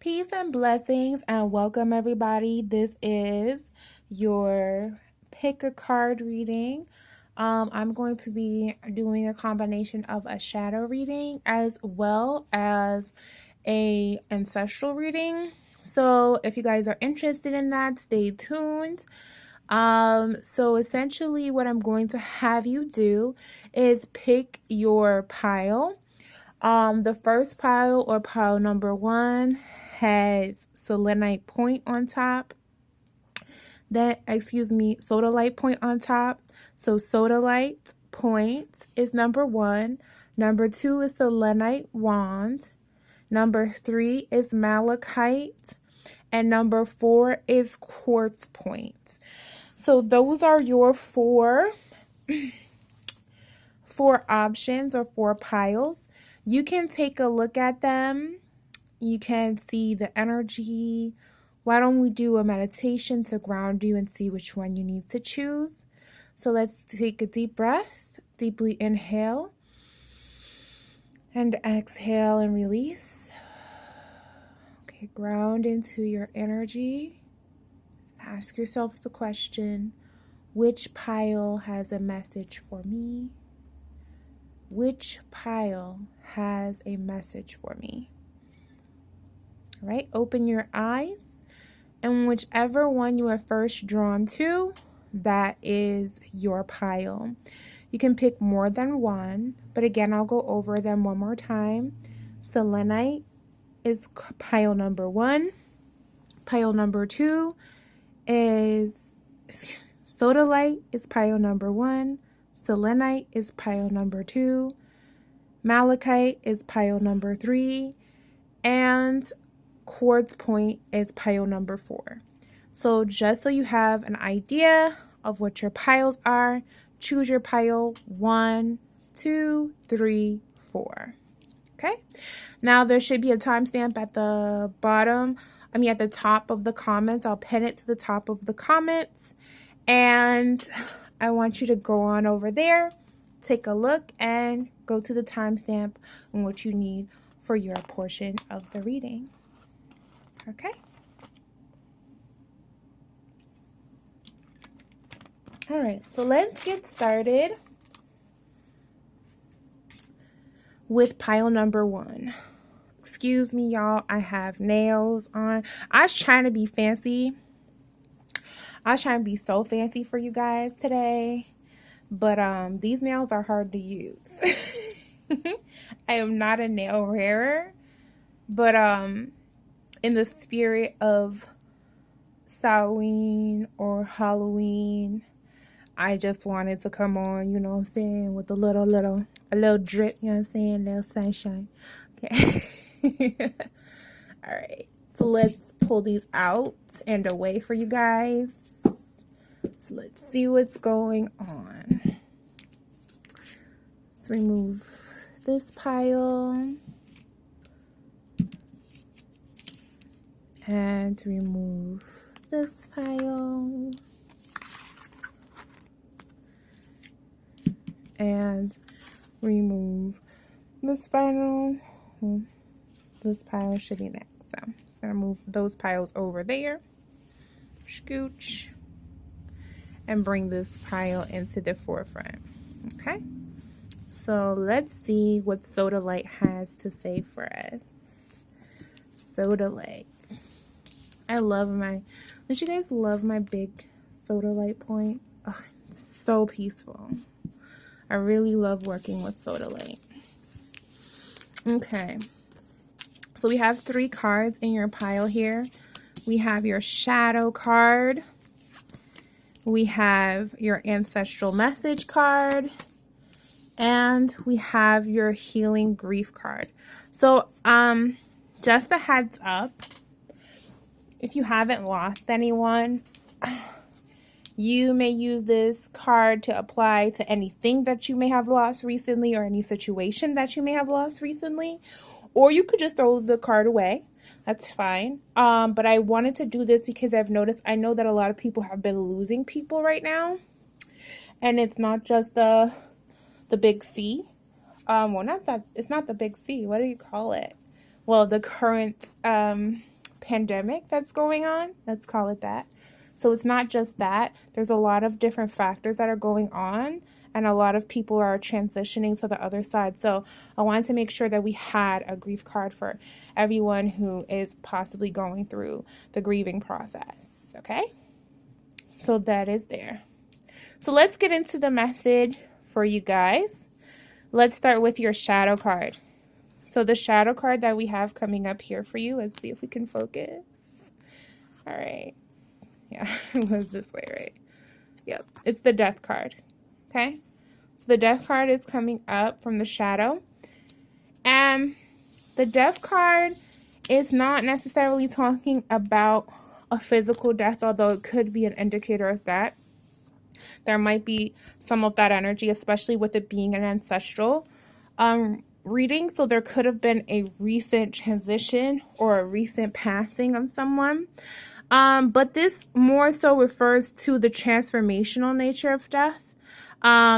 Peace and blessings and welcome everybody. This is your pick a card reading. I'm going to be doing a combination of a shadow reading as well as a ancestral reading. So if you guys are interested in that, stay tuned. So essentially what I'm going to have you do is pick your pile. The first pile or pile number 1 has selenite point on top. Sodalite point on top. So sodalite point is number 1. Number 2 is selenite wand. Number 3 is malachite. And number 4 is quartz point. So those are your four options or 4 piles. You can take a look at them. You can see the energy. Why don't we do a meditation to ground you and see which one you need to choose? So let's take a deep breath. Deeply inhale. And exhale and release. Okay, ground into your energy. Ask yourself the question, which pile has a message for me? Which pile has a message for me? All right, open your eyes, and whichever one you are first drawn to, that is your pile. You can pick more than one, but again, I'll go over them one more time. Selenite is pile number 1. Pile number 2 is sodalite is pile number 1. Selenite is pile number 2. Malachite is pile number 3. And quartz point is pile number 4. So just so you have an idea of what your piles are, choose your pile 1, 2, 3, 4. Okay. Now there should be a timestamp at the at the top of the comments. I'll pin it to the top of the comments. And I want you to go on over there, take a look, and go to the timestamp on what you need for your portion of the reading. Okay? All right, so let's get started with pile number 1. Excuse me, y'all. I have nails on. I was trying to be fancy. I was trying to be so fancy for you guys today. But these nails are hard to use. I am not a nail wearer. But in the spirit of Samhain or Halloween, I just wanted to come on, you know what I'm saying, with a little drip, you know what I'm saying, a little sunshine. Okay. All right. So let's pull these out and away for you guys. So let's see what's going on. Let's remove this pile. And remove this pile. And remove this pile. This pile should be next. So I'm just going to move those piles over there. Scooch. And bring this pile into the forefront. Okay. So let's see what sodalite has to say for us. Sodalite. Don't you guys love my big sodalite point? Oh, it's so peaceful. I really love working with sodalite. Okay. So we have 3 cards in your pile here. We have your shadow card. We have your ancestral message card. And we have your healing grief card. So, just a heads up. If you haven't lost anyone, you may use this card to apply to anything that you may have lost recently or any situation that you may have lost recently. Or you could just throw the card away. That's fine. But I wanted to do this because I know that a lot of people have been losing people right now. And it's not just the big C. It's not the big C. What do you call it? Well, the current pandemic that's going on. Let's call it that. So it's not just that. There's a lot of different factors that are going on, and a lot of people are transitioning to the other side. So I wanted to make sure that we had a grief card for everyone who is possibly going through the grieving process. Okay? So that is there. So let's get into the message for you guys. Let's start with your shadow card. So the shadow card that we have coming up here for you, let's see if we can focus. All right. Yeah, it was this way, right? Yep, it's the death card. Okay, so the death card is coming up from the shadow. And the death card is not necessarily talking about a physical death, although it could be an indicator of that. There might be some of that energy, especially with it being an ancestral reading. So there could have been a recent transition or a recent passing of someone. But this more so refers to the transformational nature of death.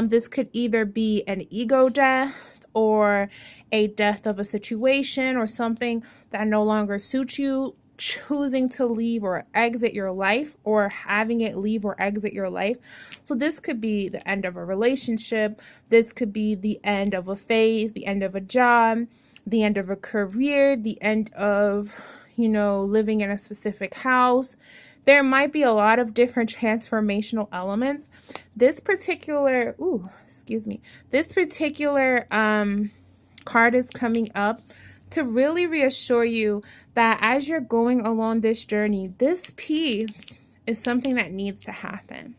This could either be an ego death or a death of a situation or something that no longer suits you, choosing to leave or exit your life, or having it leave or exit your life. So this could be the end of a relationship. This could be the end of a phase, the end of a job, the end of a career, the end of, living in a specific house. There might be a lot of different transformational elements. This particular, card is coming up to really reassure you that as you're going along this journey, this piece is something that needs to happen.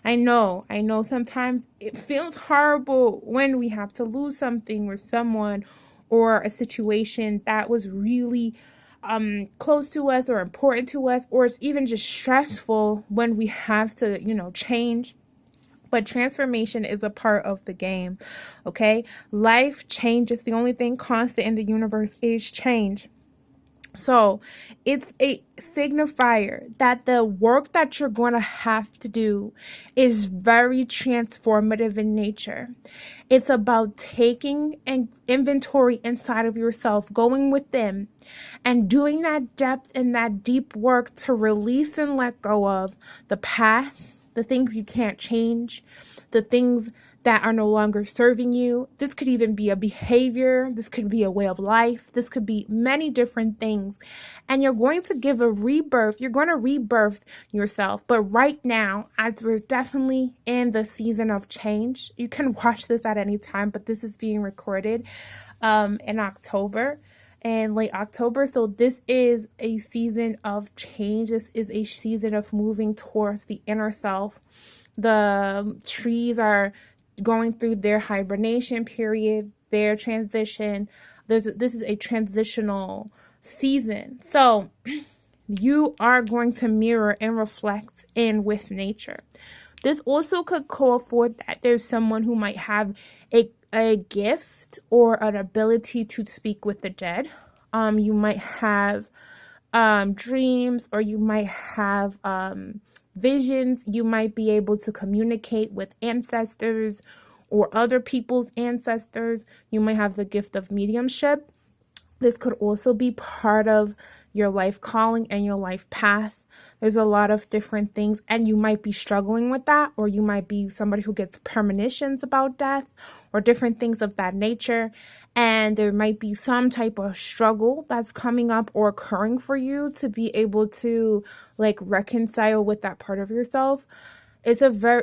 I know sometimes it feels horrible when we have to lose something or someone or a situation that was really close to us or important to us, or it's even just stressful when we have to, change. But transformation is a part of the game, okay? Life changes. The only thing constant in the universe is change. So it's a signifier that the work that you're going to have to do is very transformative in nature. It's about taking an inventory inside of yourself, going within and doing that depth and that deep work to release and let go of the past, the things you can't change, the things that are no longer serving you. This could even be a behavior. This could be a way of life. This could be many different things. And you're going to give a rebirth. You're going to rebirth yourself. But right now, as we're definitely in the season of change, you can watch this at any time, but this is being recorded in October and late October. So this is a season of change. This is a season of moving towards the inner self. The trees are going through their hibernation period, their transition. This is a transitional season. So you are going to mirror and reflect in with nature. This also could call for that there's someone who might have a gift or an ability to speak with the dead. You might have dreams, or you might have visions. You might be able to communicate with ancestors or other people's ancestors. You might have the gift of mediumship. This could also be part of your life calling and your life path. There's a lot of different things, and you might be struggling with that, or you might be somebody who gets premonitions about death or different things of that nature. And there might be some type of struggle that's coming up or occurring for you to be able to reconcile with that part of yourself.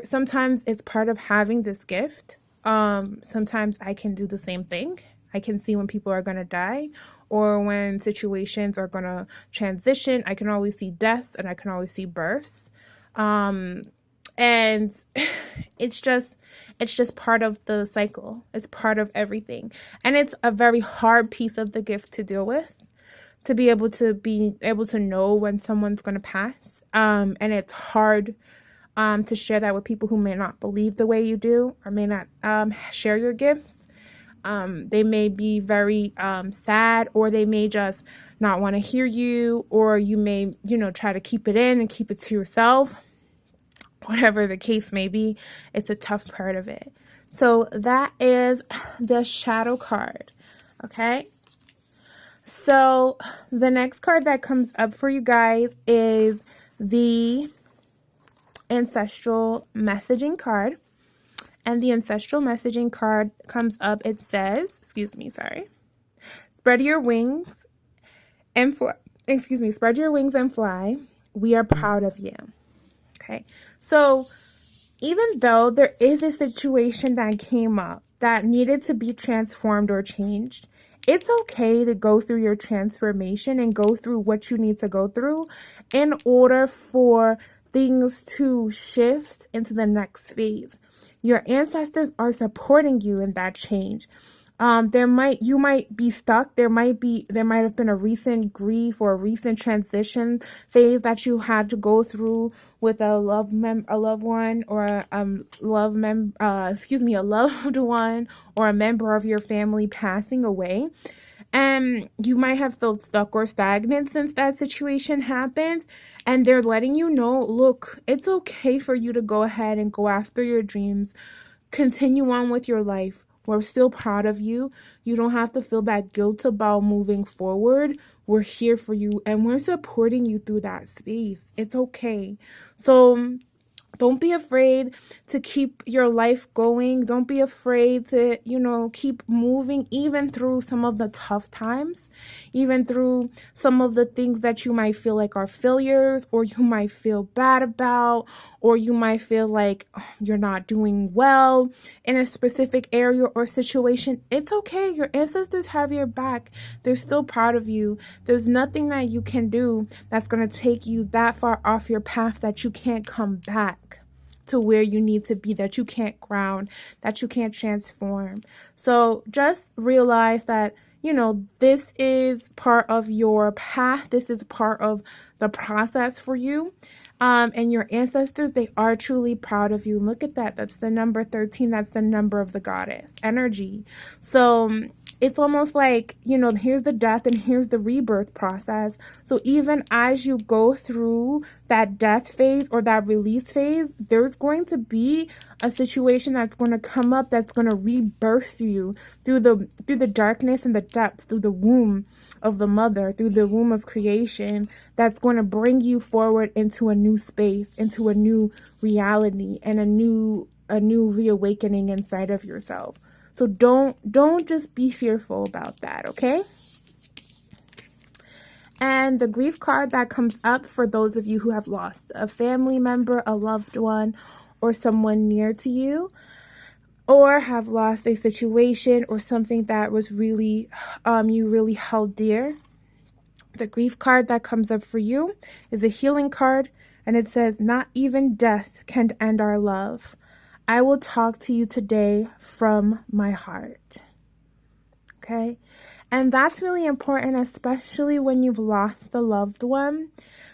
Sometimes it's part of having this gift. Sometimes I can do the same thing. I can see when people are going to die or when situations are going to transition. I can always see deaths and I can always see births. And it's just part of the cycle. It's part of everything. And it's a very hard piece of the gift to deal with, to be able to know when someone's going to pass. And it's hard to share that with people who may not believe the way you do or may not share your gifts. They may be very sad, or they may just not want to hear you, or you may, try to keep it in and keep it to yourself. Whatever the case may be, it's a tough part of it. So that is the shadow card. Okay. So the next card that comes up for you guys is the Ancestral Messaging card. And the Ancestral Messaging card comes up. It says, spread your wings and fly. Spread your wings and fly. We are proud of you. Okay. So even though there is a situation that came up that needed to be transformed or changed, it's okay to go through your transformation and go through what you need to go through in order for things to shift into the next phase. Your ancestors are supporting you in that change. You might be stuck. There might have been a recent grief or a recent transition phase that you had to go through with a loved one or a loved one or a member of your family passing away. And you might have felt stuck or stagnant since that situation happened. And they're letting you know, look, it's okay for you to go ahead and go after your dreams. Continue on with your life. We're still proud of you. You don't have to feel that guilt about moving forward. We're here for you and we're supporting you through that space. It's okay. So don't be afraid to keep your life going. Don't be afraid to, keep moving even through some of the tough times, even through some of the things that you might feel like are failures or you might feel bad about, or you might feel like you're not doing well in a specific area or situation. It's okay. Your ancestors have your back. They're still proud of you. There's nothing that you can do that's going to take you that far off your path that you can't come back to where you need to be, that you can't ground, that you can't transform. So just realize that, this is part of your path. This is part of the process for you. And your ancestors, they are truly proud of you. Look at that. That's the number 13. That's the number of the goddess energy. So it's almost like, here's the death and here's the rebirth process. So even as you go through that death phase or that release phase, there's going to be a situation that's going to come up that's going to rebirth you through the darkness and the depths, through the womb of the mother, through the womb of creation, that's going to bring you forward into a new space, into a new reality, and a new reawakening inside of yourself. So don't just be fearful about that, okay? And the grief card that comes up for those of you who have lost a family member, a loved one, or someone near to you, or have lost a situation or something that was really, you really held dear. The grief card that comes up for you is a healing card, and it says, not even death can end our love. I will talk to you today from my heart. Okay? And that's really important, especially when you've lost a loved one,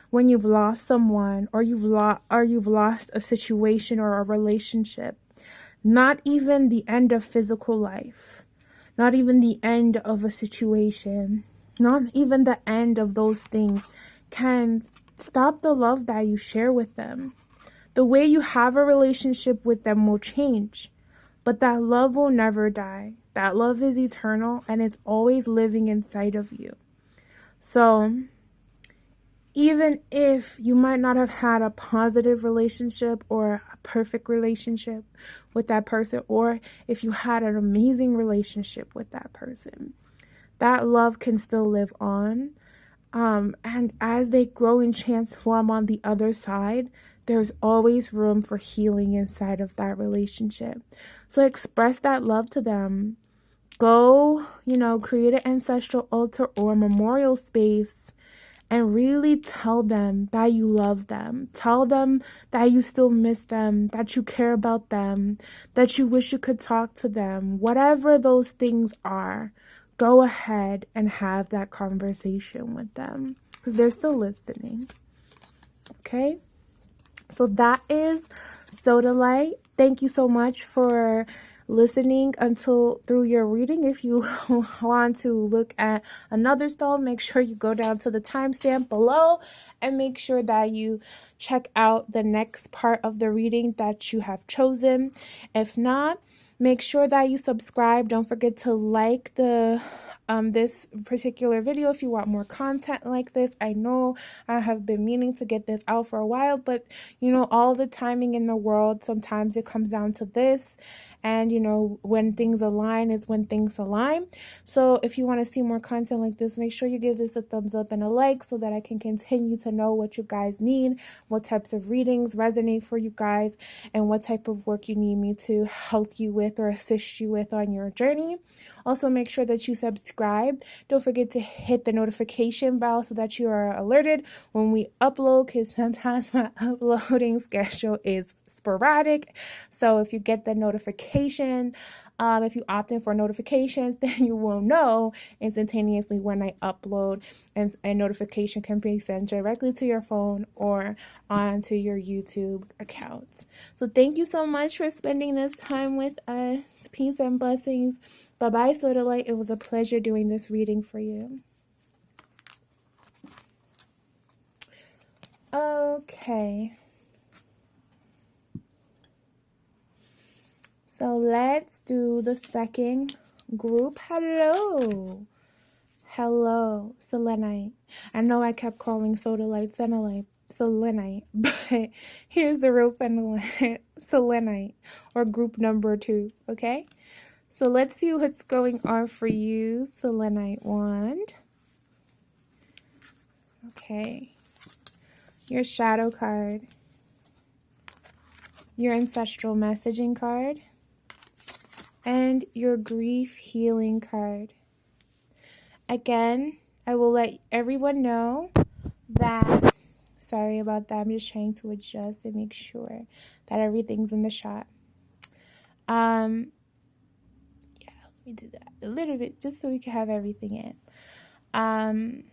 when you've lost someone, or you've lost a situation or a relationship. Not even the end of physical life, not even the end of a situation, not even the end of those things can stop the love that you share with them. The way you have a relationship with them will change, but that love will never die. That love is eternal and it's always living inside of you. So even if you might not have had a positive relationship or a perfect relationship with that person, or if you had an amazing relationship with that person, that love can still live on. And as they grow and transform on the other side, there's always room for healing inside of that relationship. So express that love to them. Go, create an ancestral altar or a memorial space and really tell them that you love them. Tell them that you still miss them, that you care about them, that you wish you could talk to them. Whatever those things are, go ahead and have that conversation with them because they're still listening. Okay? So that is Sodalite. Thank you so much for listening through your reading. If you want to look at another stone, make sure you go down to the timestamp below and make sure that you check out the next part of the reading that you have chosen. If not, make sure that you subscribe. Don't forget to like the this particular video if you want more content like this. I know I have been meaning to get this out for a while, but you know, all the timing in the world, sometimes it comes down to this. And you know, when things align is when things align. So if you want to see more content like this, make sure you give this a thumbs up and a like so that I can continue to know what you guys need, what types of readings resonate for you guys, and what type of work you need me to help you with or assist you with on your journey. Also, make sure that you subscribe. Don't forget to hit the notification bell so that you are alerted when we upload, because sometimes my uploading schedule is sporadic. So if you get the notification, if you opt in for notifications, then you will know instantaneously when I upload, and a notification can be sent directly to your phone or onto your YouTube account. So thank you so much for spending this time with us. Peace and blessings. Bye-bye, Sodalite. It was a pleasure doing this reading for you. Okay. So let's do the second group. Hello. Hello, selenite. I know I kept calling sodalite selenite, but here's the real selenite, or group number 2, okay? So let's see what's going on for you, selenite wand. Okay. Your shadow card. Your ancestral messaging card. And your grief healing card. Again, I will let everyone know that, sorry about that, I'm just trying to adjust and make sure that everything's in the shot. Yeah, let me do that a little bit just so we can have everything in.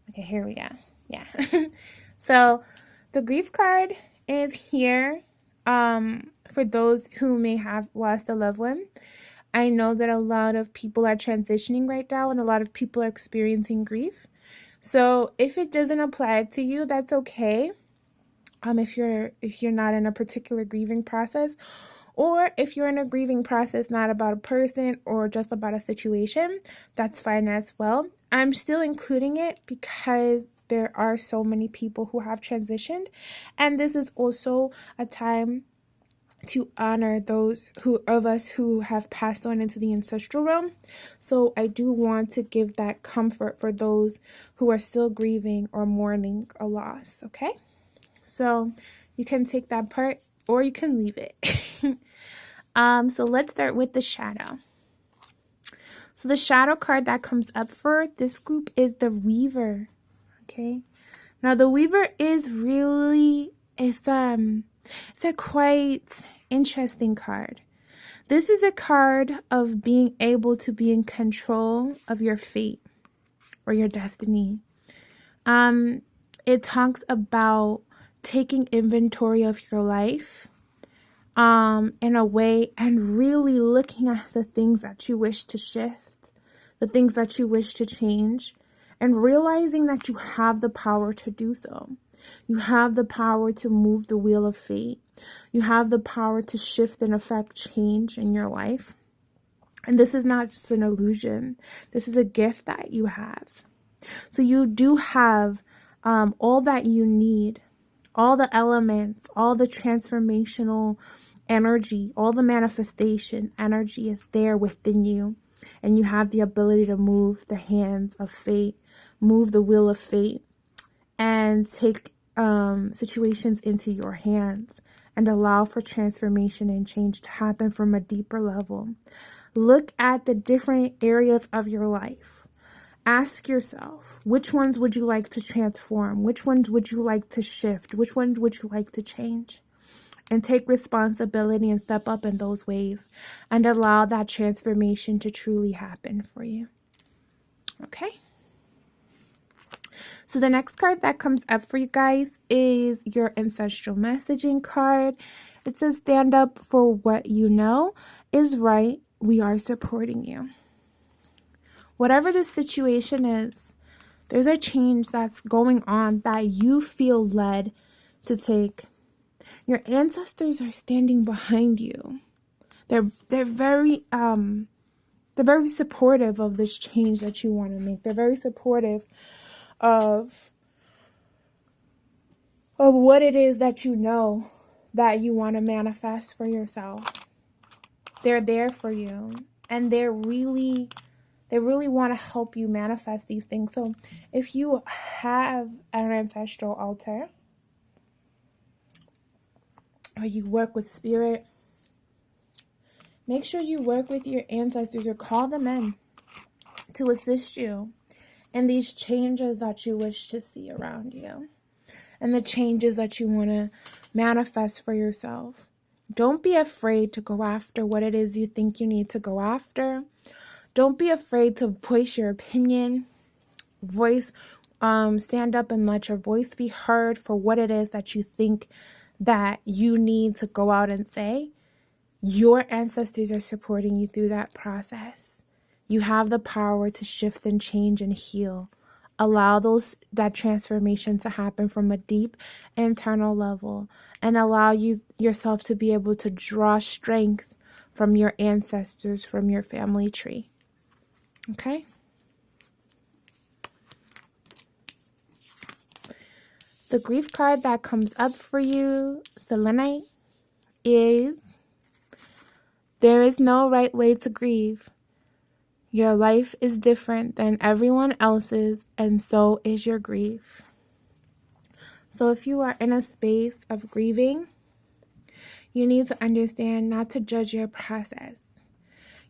Okay, here we go. Yeah. So the grief card is here for those who may have lost a loved one. I know that a lot of people are transitioning right now, and a lot of people are experiencing grief. So if it doesn't apply to you, that's okay. If you're not in a particular grieving process, or if you're in a grieving process not about a person or just about a situation, that's fine as well. I'm still including it because there are so many people who have transitioned, and this is also a time to honor those of us who have passed on into the ancestral realm. So I do want to give that comfort for those who are still grieving or mourning a loss, okay? So you can take that part or you can leave it. So let's start with the shadow. So the shadow card that comes up for this group is the Weaver, okay? Now the Weaver is really, it's a quite interesting card. This is a card of being able to be in control of your fate or your destiny. It talks about taking inventory of your life in a way, and really looking at the things that you wish to shift, the things that you wish to change, and realizing that you have the power to do so. You have the power to move the wheel of fate. You have the power to shift and affect change in your life. And this is not just an illusion. This is a gift that you have. So you do have all that you need, all the elements, all the transformational energy, all the manifestation energy is there within you. And you have the ability to move the hands of fate, move the wheel of fate, and take situations into your hands and allow for transformation and change to happen from a deeper level. Look at the different areas of your life. Ask yourself, which ones would you like to transform? Which ones would you like to shift? Which ones would you like to change? And take responsibility and step up in those ways and allow that transformation to truly happen for you. Okay? So the next card that comes up for you guys is your ancestral messaging card. It says, stand up for what you know is right. We are supporting you. Whatever the situation is, there's a change that's going on that you feel led to take. Your ancestors are standing behind you. They're very They're very supportive of this change that you want to make. They're very supportive of what it is that you know that you want to manifest for yourself. They're there for you, and they really want to help you manifest these things. So if you have an ancestral altar, or you work with spirit, make sure you work with your ancestors or call them in to assist you in these changes that you wish to see around you and the changes that you want to manifest for yourself. Don't be afraid to go after what it is you think you need to go after. Don't be afraid to voice your opinion. Stand up and let your voice be heard for what it is that you think that you need to go out and say. Your ancestors are supporting you through that process. You have the power to shift and change and heal. Allow that transformation to happen from a deep internal level, and allow yourself to be able to draw strength from your ancestors, from your family tree. Okay? The grief card that comes up for you, selenite, is there is no right way to grieve. Your life is different than everyone else's, and so is your grief. So if you are in a space of grieving, you need to understand not to judge your process.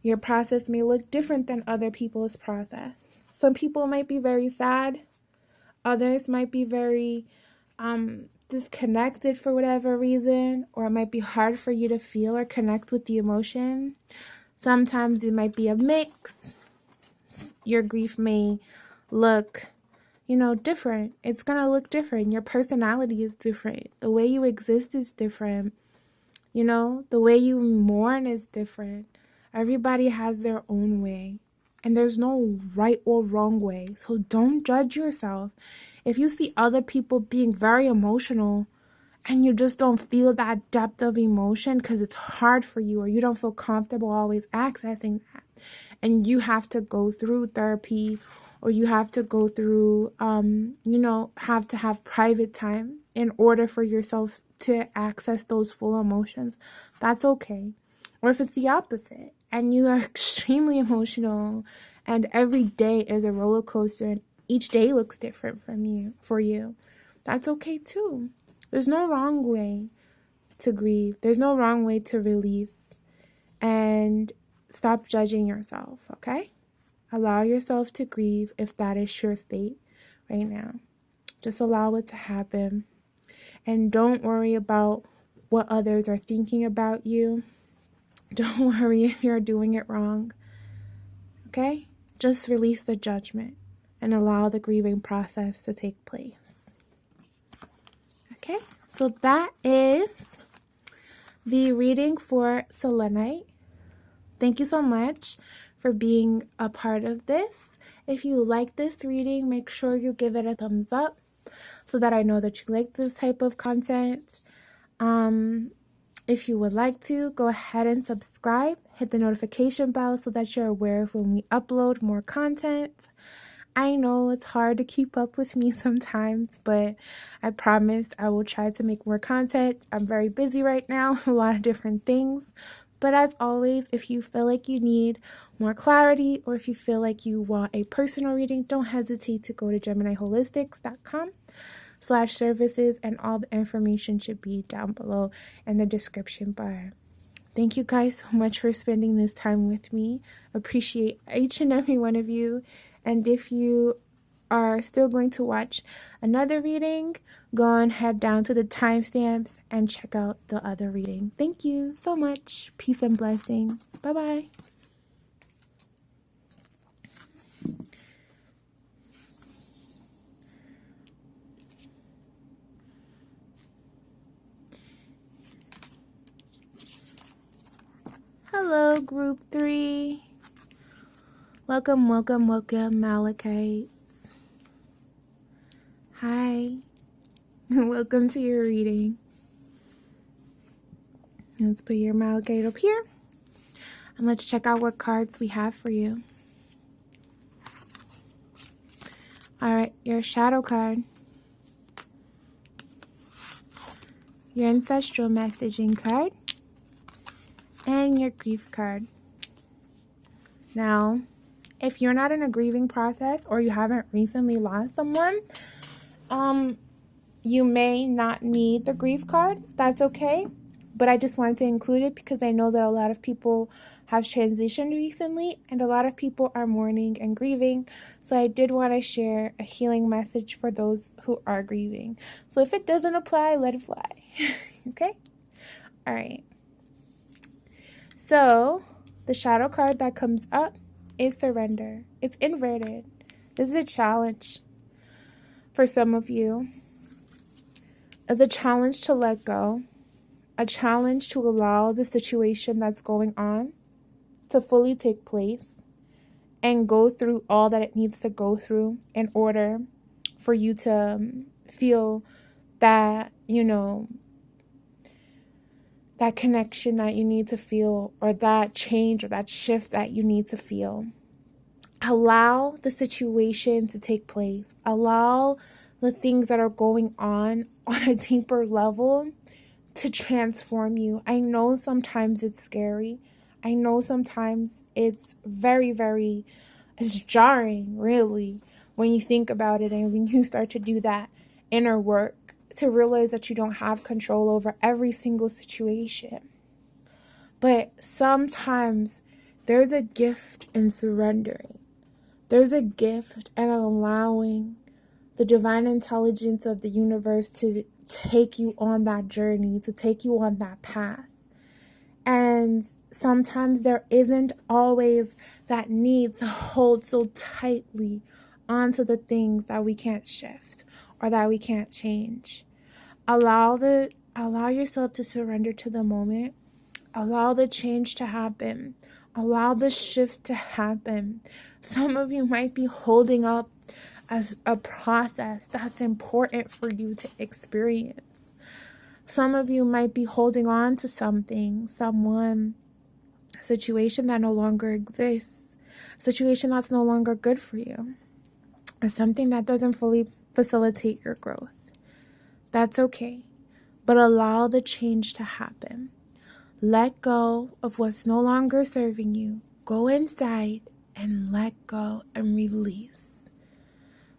Your process may look different than other people's process. Some people might be very sad. Others might be very disconnected for whatever reason, or it might be hard for you to feel or connect with the emotion. Sometimes it might be a mix. Your grief may look, different. It's going to look different. Your personality is different. The way you exist is different. The way you mourn is different. Everybody has their own way, and there's no right or wrong way. So don't judge yourself. If you see other people being very emotional and you just don't feel that depth of emotion because it's hard for you, or you don't feel comfortable always accessing that, and you have to go through therapy, or you have to go through, have to have private time in order for yourself to access those full emotions, that's okay. Or if it's the opposite and you are extremely emotional and every day is a roller coaster and each day looks different for you, that's okay too. There's no wrong way to grieve. There's no wrong way to release. And stop judging yourself, okay? Allow yourself to grieve if that is your state right now. Just allow it to happen. And don't worry about what others are thinking about you. Don't worry if you're doing it wrong, okay? Just release the judgment and allow the grieving process to take place. Okay, so that is the reading for selenite. Thank you so much for being a part of this. If you like this reading, make sure you give it a thumbs up so that I know that you like this type of content. If you would like to, go ahead and subscribe. Hit the notification bell so that you're aware of when we upload more content. I know it's hard to keep up with me sometimes, but I promise I will try to make more content. I'm very busy right now, a lot of different things. But as always, if you feel like you need more clarity, or if you feel like you want a personal reading, don't hesitate to go to gemineyeholistic.com/services, and all the information should be down below in the description bar. Thank you guys so much for spending this time with me. Appreciate each and every one of you. And if you are still going to watch another reading, go and head down to the timestamps and check out the other reading. Thank you so much. Peace and blessings. Bye-bye. Hello, group 3. Welcome, welcome, welcome, Malachites. Hi. Welcome to your reading. Let's put your Malachite up here. And let's check out what cards we have for you. All right, your shadow card. Your ancestral messaging card. And your grief card. Now, if you're not in a grieving process or you haven't recently lost someone, you may not need the grief card. That's okay. But I just wanted to include it because I know that a lot of people have transitioned recently and a lot of people are mourning and grieving. So I did want to share a healing message for those who are grieving. So if it doesn't apply, let it fly. Okay? All right. So the shadow card that comes up is surrender. It's inverted. This is a challenge for some of you. It's a challenge to let go. A challenge to allow the situation that's going on to fully take place and go through all that it needs to go through in order for you to feel that, that connection that you need to feel, or that change or that shift that you need to feel. Allow the situation to take place. Allow the things that are going on a deeper level to transform you. I know sometimes it's scary. I know sometimes it's it's jarring, really, when you think about it and when you start to do that inner work to realize that you don't have control over every single situation. But sometimes there's a gift in surrendering. There's a gift in allowing the divine intelligence of the universe to take you on that journey, to take you on that path. And sometimes there isn't always that need to hold so tightly onto the things that we can't shift or that we can't change. Allow yourself to surrender to the moment. Allow the change to happen. Allow the shift to happen. Some of you might be holding up as a process that's important for you to experience. Some of you might be holding on to something, someone, a situation that no longer exists, a situation that's no longer good for you, or something that doesn't fully facilitate your growth. That's okay, but allow the change to happen. Let go of what's no longer serving you. Go inside and let go and release.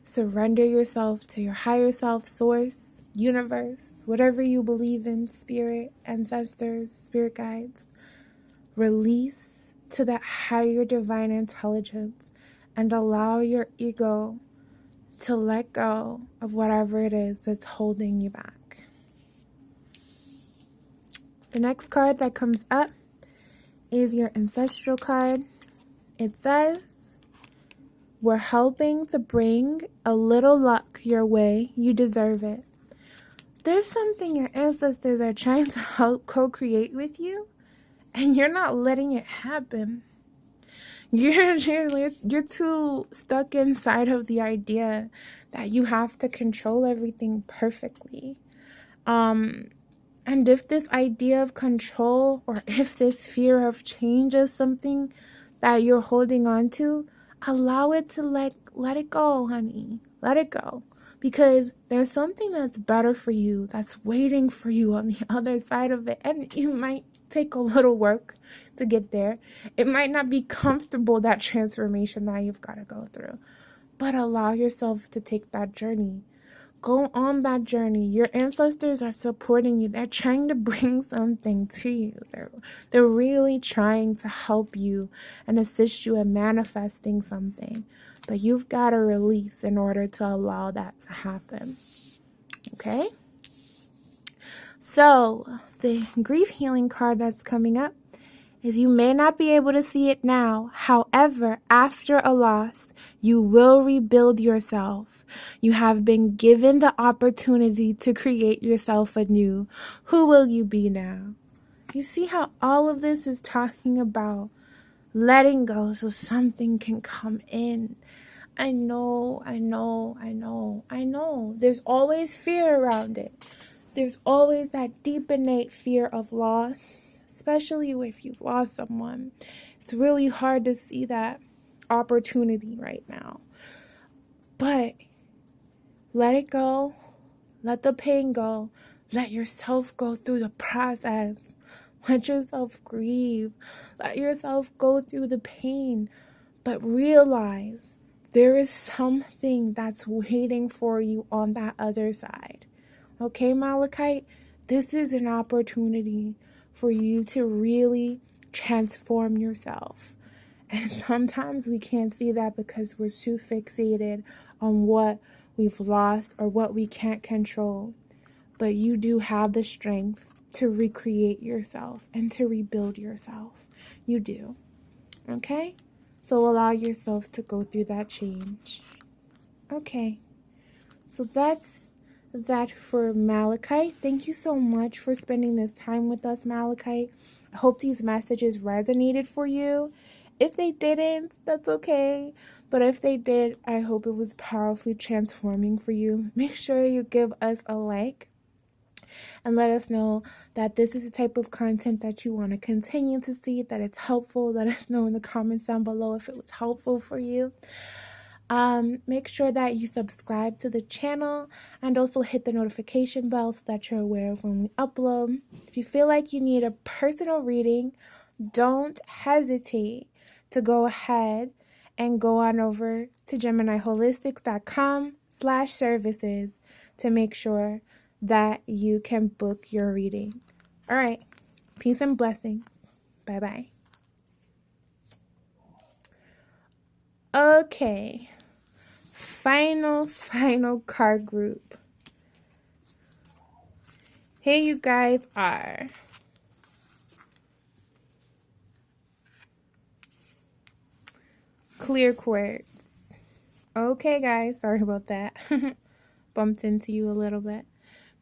Surrender yourself to your higher self, source, universe, whatever you believe in, spirit, ancestors, spirit guides. Release to that higher divine intelligence and allow your ego to let go of whatever it is that's holding you back. The next card that comes up is your ancestral card. It says, we're helping to bring a little luck your way. You deserve it. There's something your ancestors are trying to help co-create with you, and you're not letting it happen. You're too stuck inside of the idea that you have to control everything perfectly. And if this idea of control or if this fear of change is something that you're holding on to, allow it to let it go, honey. Let it go. Because there's something that's better for you, that's waiting for you on the other side of it. And it might take a little work to get there. It might not be comfortable, that transformation that you've got to go through. But allow yourself to take that journey. Go on that journey. Your ancestors are supporting you. They're trying to bring something to you. They're really trying to help you and assist you in manifesting something. But you've got to release in order to allow that to happen. Okay? So, the grief healing card that's coming up is you may not be able to see it now. However, after a loss, you will rebuild yourself. You have been given the opportunity to create yourself anew. Who will you be now? You see how all of this is talking about letting go so something can come in. I know. There's always fear around it. There's always that deep innate fear of loss. Especially if you've lost someone, It's really hard to see that opportunity right now. But let it go. Let the pain go. Let yourself go through the process. Let yourself grieve. Let yourself go through the pain. But realize there is something that's waiting for you on that other side. Okay, Malachite? This is an opportunity for you to really transform yourself. And sometimes we can't see that because we're too fixated on what we've lost or what we can't control. But you do have the strength to recreate yourself and to rebuild yourself. You do. Okay? So allow yourself to go through that change. Okay. So that's that for Malachite. Thank you so much for spending this time with us, Malachite. I hope these messages resonated for you. If they didn't, that's okay. But if they did, I hope it was powerfully transforming for you. Make sure you give us a like and let us know that this is the type of content that you want to continue to see, that it's helpful. Let us know in the comments down below if it was helpful for you. Make sure that you subscribe to the channel and also hit the notification bell so that you're aware of when we upload. If you feel like you need a personal reading, don't hesitate to go ahead and go on over to gemineyeholistic.com/services to make sure that you can book your reading. All right. Peace and blessings. Bye-bye. Okay. Final card group. Here you guys are. Clear quartz. Okay, guys. Sorry about that. Bumped into you a little bit.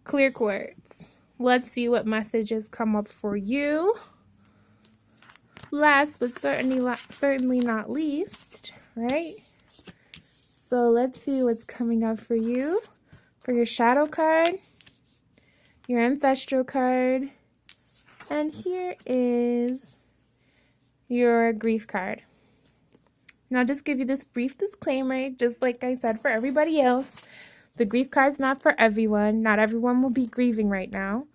Clear quartz. Let's see what messages come up for you. Last but certainly not least, right? So let's see what's coming up for you. For your shadow card, your ancestral card, and here is your grief card. Now, just give you this brief disclaimer, just like I said for everybody else. The grief card's not for everyone. Not everyone will be grieving right now.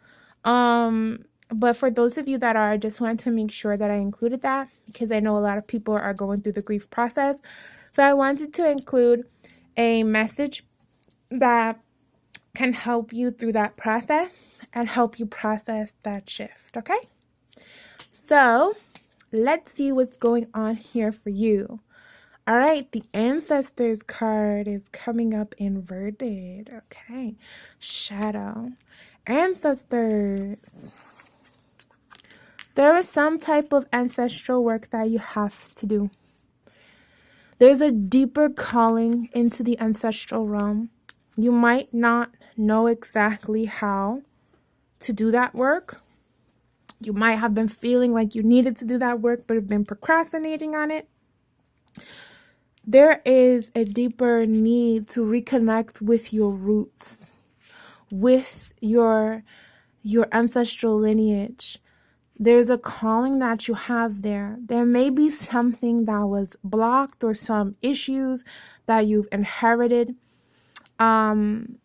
But for those of you that are, I just wanted to make sure that I included that because I know a lot of people are going through the grief process. So I wanted to include a message that can help you through that process and help you process that shift, okay? So let's see what's going on here for you. All right, the Ancestors card is coming up inverted. Okay, shadow. Ancestors. There is some type of ancestral work that you have to do. There's a deeper calling into the ancestral realm. You might not know exactly how to do that work. You might have been feeling like you needed to do that work, but have been procrastinating on it. There is a deeper need to reconnect with your roots, with your ancestral lineage. There's a calling that you have there. There may be something that was blocked or some issues that you've inherited, some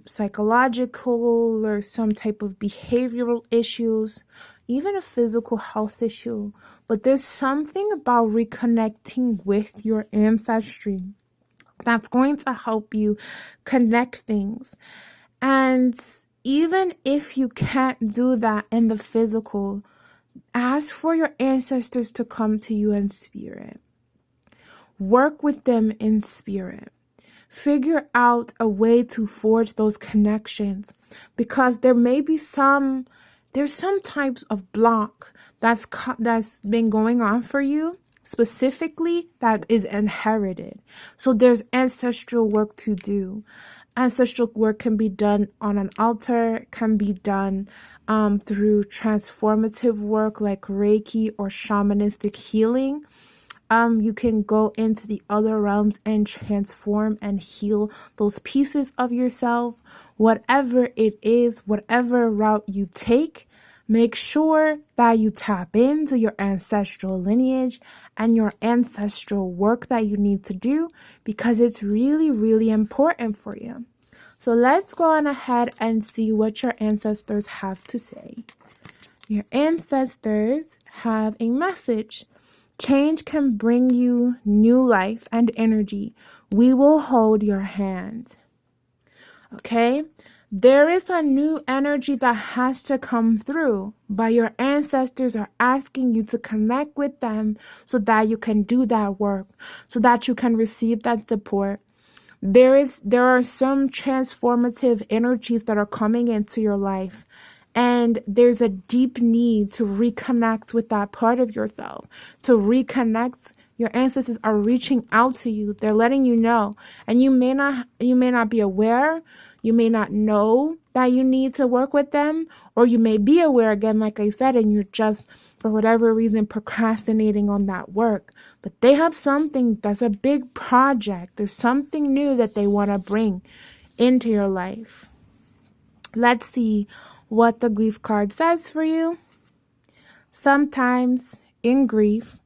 psychological or some type of behavioral issues, even a physical health issue. But there's something about reconnecting with your ancestry that's going to help you connect things. And even if you can't do that in the physical, ask for your ancestors to come to you in spirit. Work with them in spirit. Figure out a way to forge those connections, because there may be there's some type of block that's been going on for you, specifically that is inherited. So there's ancestral work to do. Ancestral work can be done on an altar, can be done through transformative work like Reiki or shamanistic healing. You can go into the other realms and transform and heal those pieces of yourself. Whatever it is, whatever route you take, Make sure that you tap into your ancestral lineage and your ancestral work that you need to do, because it's really, really important for you. So let's go on ahead and see what your ancestors have to say. Your ancestors have a message. Change can bring you new life and energy. We will hold your hand. Okay? There is a new energy that has to come through, but your ancestors are asking you to connect with them so that you can do that work, so that you can receive that support. There are some transformative energies that are coming into your life, and there's a deep need to reconnect with that part of yourself, to reconnect. Your ancestors are reaching out to you. They're letting you know, and you may not be aware. You may not know that you need to work with them, or you may be aware again, like I said, and you're just, for whatever reason, procrastinating on that work. But they have something that's a big project. There's something new that they want to bring into your life. Let's see what the grief card says for you. Sometimes in grief,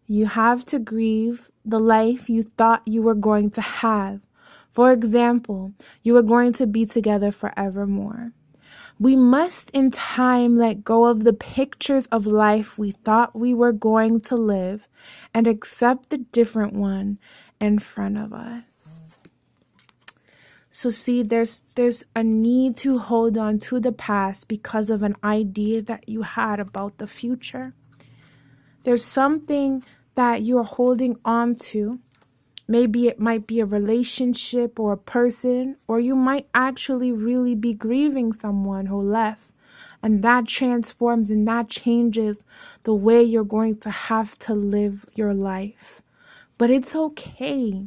you have to grieve the life you thought you were going to have. For example, you were going to be together forevermore. We must in time let go of the pictures of life we thought we were going to live and accept the different one in front of us. So see, there's a need to hold on to the past because of an idea that you had about the future. There's something that you're holding on to. Maybe it might be a relationship or a person, or you might actually really be grieving someone who left. And that transforms and that changes the way you're going to have to live your life. But it's okay.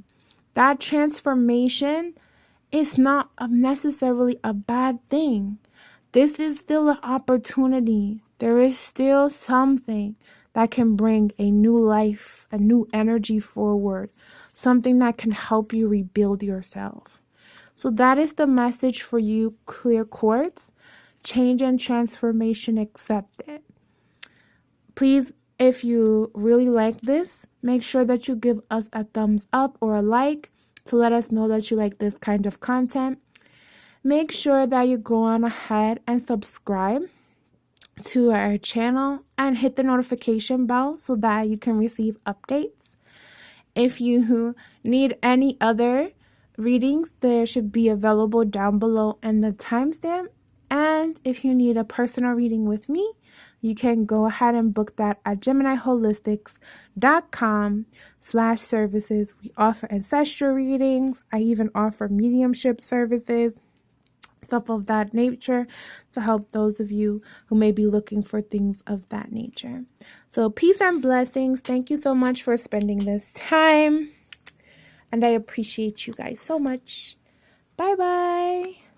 That transformation is not necessarily a bad thing. This is still an opportunity. There is still something that can bring a new life, a new energy forward. Something that can help you rebuild yourself. So that is the message for you, clear quartz. Change and transformation accepted. Please, if you really like this, make sure that you give us a thumbs up or a like to let us know that you like this kind of content. Make sure that you go on ahead and subscribe to our channel and hit the notification bell so that you can receive updates. If you need any other readings, they should be available down below in the timestamp. And if you need a personal reading with me, you can go ahead and book that at gemineyeholistic.com/services. We offer ancestral readings. I even offer mediumship services, stuff of that nature, to help those of you who may be looking for things of that nature. So peace and blessings. Thank you so much for spending this time. And I appreciate you guys so much. Bye-bye.